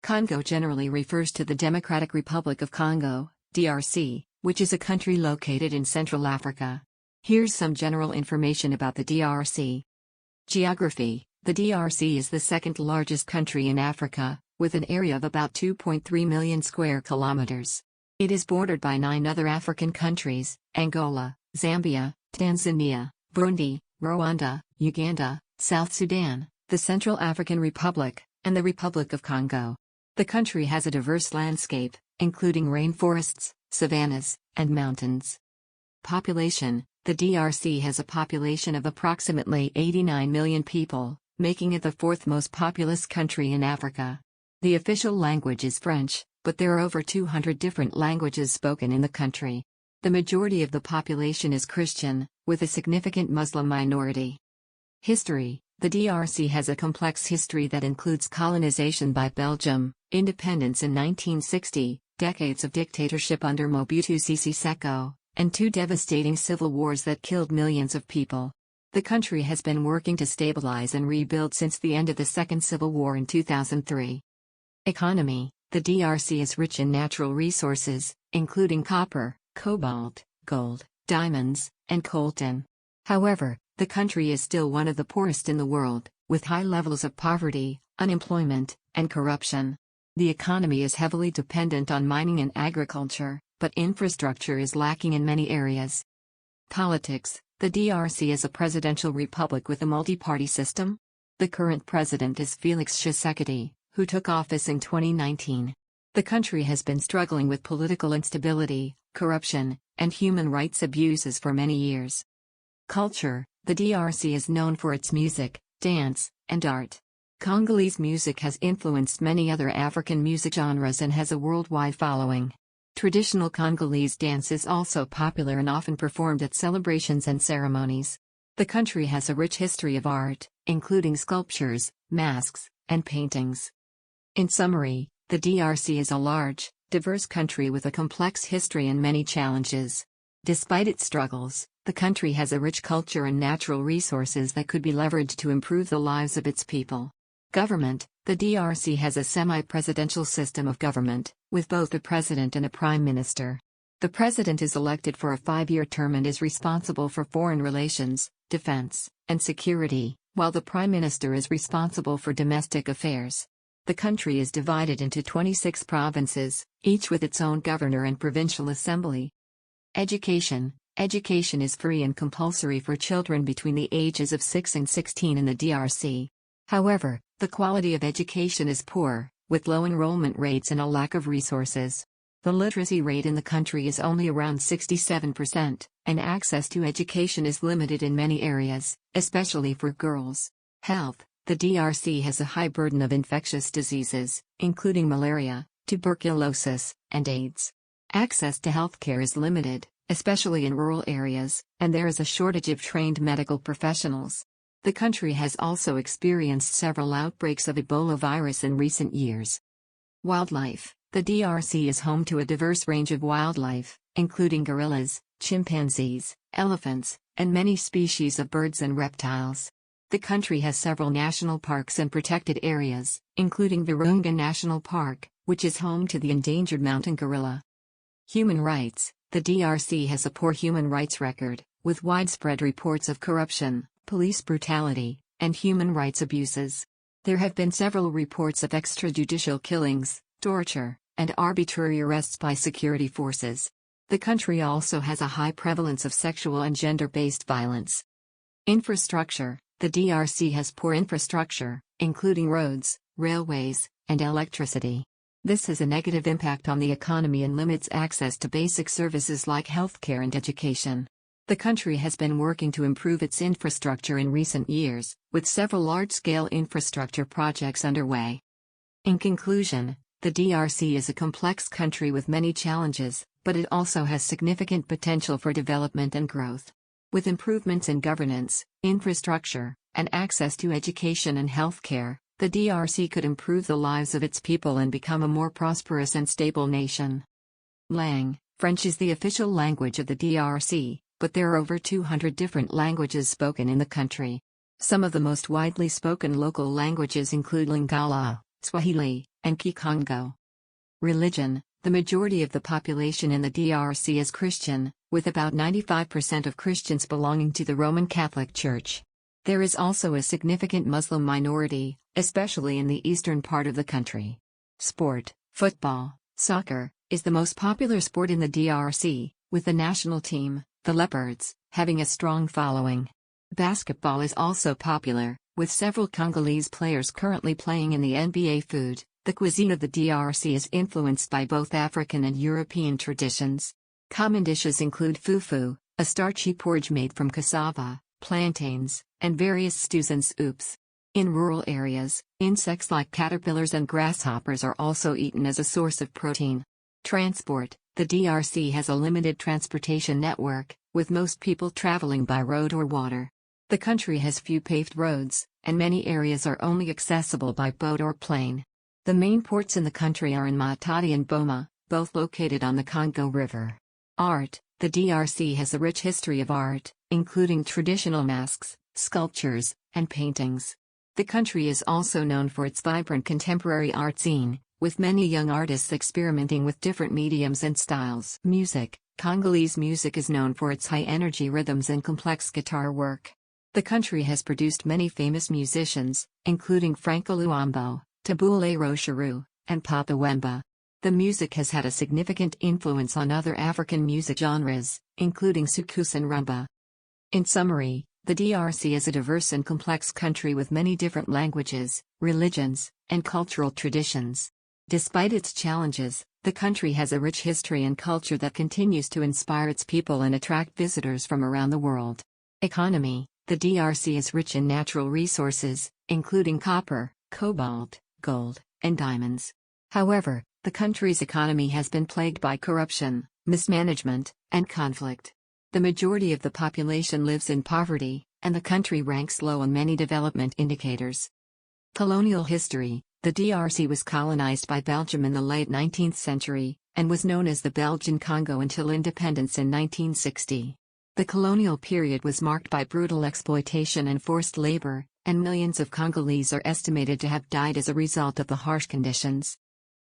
Congo generally refers to the Democratic Republic of Congo, DRC, which is a country located in Central Africa. Here's some general information about the DRC. Geography: the DRC is the second largest country in Africa, with an area of about 2.3 million square kilometers. It is bordered by 9 other African countries: Angola, Zambia, Tanzania, Burundi, Rwanda, Uganda, South Sudan, the Central African Republic, and the Republic of Congo. The country has a diverse landscape, including rainforests, savannas, and mountains. Population: the DRC has a population of approximately 89 million people, making it the 4th most populous country in Africa. The official language is French, but there are over 200 different languages spoken in the country. The majority of the population is Christian, with a significant Muslim minority. History: the DRC has a complex history that includes colonization by Belgium, independence in 1960, decades of dictatorship under Mobutu Sese Seko, and 2 devastating civil wars that killed millions of people. The country has been working to stabilize and rebuild since the end of the Second Civil War in 2003. Economy: the DRC is rich in natural resources, including copper, cobalt, gold, diamonds, and coltan. However, the country is still one of the poorest in the world, with high levels of poverty, unemployment, and corruption. The economy is heavily dependent on mining and agriculture, but infrastructure is lacking in many areas. Politics: the DRC is a presidential republic with a multi-party system. The current president is Félix Tshisekedi, who took office in 2019. The country has been struggling with political instability, corruption, and human rights abuses for many years. Culture: the DRC is known for its music, dance, and art. Congolese music has influenced many other African music genres and has a worldwide following. Traditional Congolese dance is also popular and often performed at celebrations and ceremonies. The country has a rich history of art, including sculptures, masks, and paintings. In summary, the DRC is a large, diverse country with a complex history and many challenges. Despite its struggles, the country has a rich culture and natural resources that could be leveraged to improve the lives of its people. Government: the DRC has a semi-presidential system of government, with both a president and a prime minister. The president is elected for a 5-year term and is responsible for foreign relations, defense, and security, while the prime minister is responsible for domestic affairs. The country is divided into 26 provinces, each with its own governor and provincial assembly. Education: education is free and compulsory for children between the ages of 6 and 16 in the DRC. However, the quality of education is poor, with low enrollment rates and a lack of resources. The literacy rate in the country is only around 67%, and access to education is limited in many areas, especially for girls. Health: the DRC has a high burden of infectious diseases, including malaria, tuberculosis, and AIDS. Access to healthcare is limited, especially in rural areas, and there is a shortage of trained medical professionals. The country has also experienced several outbreaks of Ebola virus in recent years. Wildlife: the DRC is home to a diverse range of wildlife, including gorillas, chimpanzees, elephants, and many species of birds and reptiles. The country has several national parks and protected areas, including Virunga National Park, which is home to the endangered mountain gorilla. Human rights: the DRC has a poor human rights record, with widespread reports of corruption, police brutality, and human rights abuses. There have been several reports of extrajudicial killings, torture, and arbitrary arrests by security forces. The country also has a high prevalence of sexual and gender-based violence. Infrastructure: the DRC has poor infrastructure, including roads, railways, and electricity. This has a negative impact on the economy and limits access to basic services like healthcare and education. The country has been working to improve its infrastructure in recent years, with several large-scale infrastructure projects underway. In conclusion, the DRC is a complex country with many challenges, but it also has significant potential for development and growth. With improvements in governance, infrastructure, and access to education and healthcare, the DRC could improve the lives of its people and become a more prosperous and stable nation. French is the official language of the DRC, but there are over 200 different languages spoken in the country. Some of the most widely spoken local languages include Lingala, Swahili, and Kikongo. Religion: the majority of the population in the DRC is Christian, with about 95% of Christians belonging to the Roman Catholic Church. There is also a significant Muslim minority, especially in the eastern part of the country. Sport: football, soccer, is the most popular sport in the DRC, with the national team, the Leopards, having a strong following. Basketball is also popular, with several Congolese players currently playing in the NBA. Food: the cuisine of the DRC is influenced by both African and European traditions. Common dishes include fufu, a starchy porridge made from cassava, plantains, and various stews and soups. In rural areas, insects like caterpillars and grasshoppers are also eaten as a source of protein. Transport: the DRC has a limited transportation network, with most people traveling by road or water. The country has few paved roads, and many areas are only accessible by boat or plane. The main ports in the country are in Matadi and Boma, both located on the Congo River. Art: the DRC has a rich history of art, including traditional masks, sculptures, and paintings. The country is also known for its vibrant contemporary art scene, with many young artists experimenting with different mediums and styles. Music: Congolese music is known for its high-energy rhythms and complex guitar work. The country has produced many famous musicians, including Franco Luambo, Tabule Rocheru, and Papa Wemba. The music has had a significant influence on other African music genres, including soukous and rumba. In summary, the DRC is a diverse and complex country with many different languages, religions, and cultural traditions. Despite its challenges, the country has a rich history and culture that continues to inspire its people and attract visitors from around the world. Economy: the DRC is rich in natural resources, including copper, cobalt, gold, and diamonds. However, the country's economy has been plagued by corruption, mismanagement, and conflict. The majority of the population lives in poverty, and the country ranks low on many development indicators. Colonial history: the DRC was colonized by Belgium in the late 19th century, and was known as the Belgian Congo until independence in 1960. The colonial period was marked by brutal exploitation and forced labor, and millions of Congolese are estimated to have died as a result of the harsh conditions.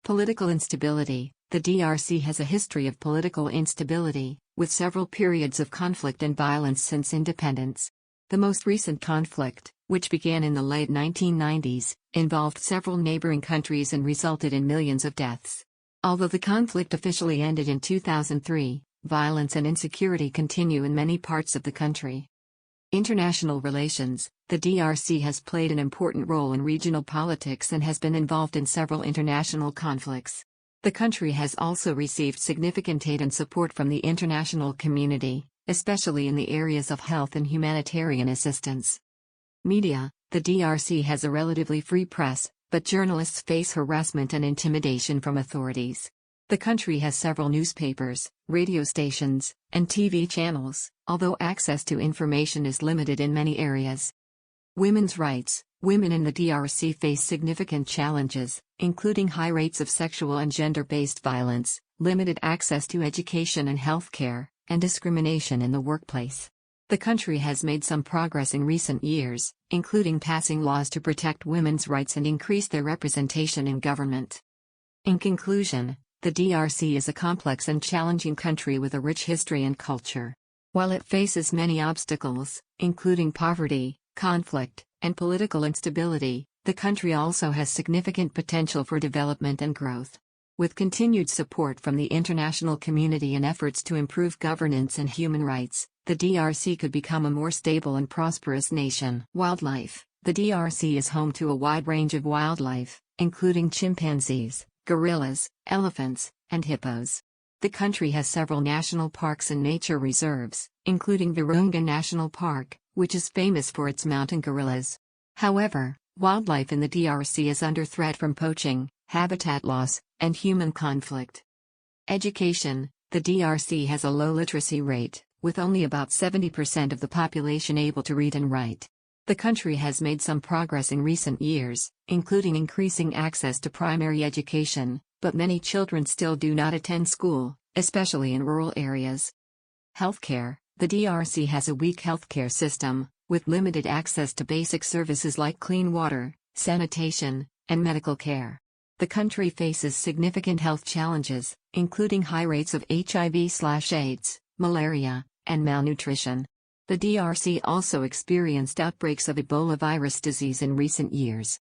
Political instability: the DRC has a history of political instability, with several periods of conflict and violence since independence. The most recent conflict, which began in the late 1990s, involved several neighboring countries and resulted in millions of deaths. Although the conflict officially ended in 2003, violence and insecurity continue in many parts of the country. International relations: the DRC has played an important role in regional politics and has been involved in several international conflicts. The country has also received significant aid and support from the international community, especially in the areas of health and humanitarian assistance. Media: the DRC has a relatively free press, but journalists face harassment and intimidation from authorities. The country has several newspapers, radio stations, and TV channels, although access to information is limited in many areas. Women's rights: women in the DRC face significant challenges, including high rates of sexual and gender-based violence, limited access to education and healthcare, and discrimination in the workplace. The country has made some progress in recent years, including passing laws to protect women's rights and increase their representation in government. In conclusion, the DRC is a complex and challenging country with a rich history and culture. While it faces many obstacles, including poverty, conflict, and political instability, the country also has significant potential for development and growth. With continued support from the international community and efforts to improve governance and human rights, the DRC could become a more stable and prosperous nation. Wildlife: the DRC is home to a wide range of wildlife, including chimpanzees, gorillas, elephants, and hippos. The country has several national parks and nature reserves, including Virunga National Park, which is famous for its mountain gorillas. However, wildlife in the DRC is under threat from poaching, habitat loss, and human conflict. Education: the DRC has a low literacy rate, with only about 70% of the population able to read and write. The country has made some progress in recent years, including increasing access to primary education, but many children still do not attend school, especially in rural areas. Healthcare: the DRC has a weak healthcare system, with limited access to basic services like clean water, sanitation, and medical care. The country faces significant health challenges, including high rates of HIV/AIDS, malaria, and malnutrition. The DRC also experienced outbreaks of Ebola virus disease in recent years.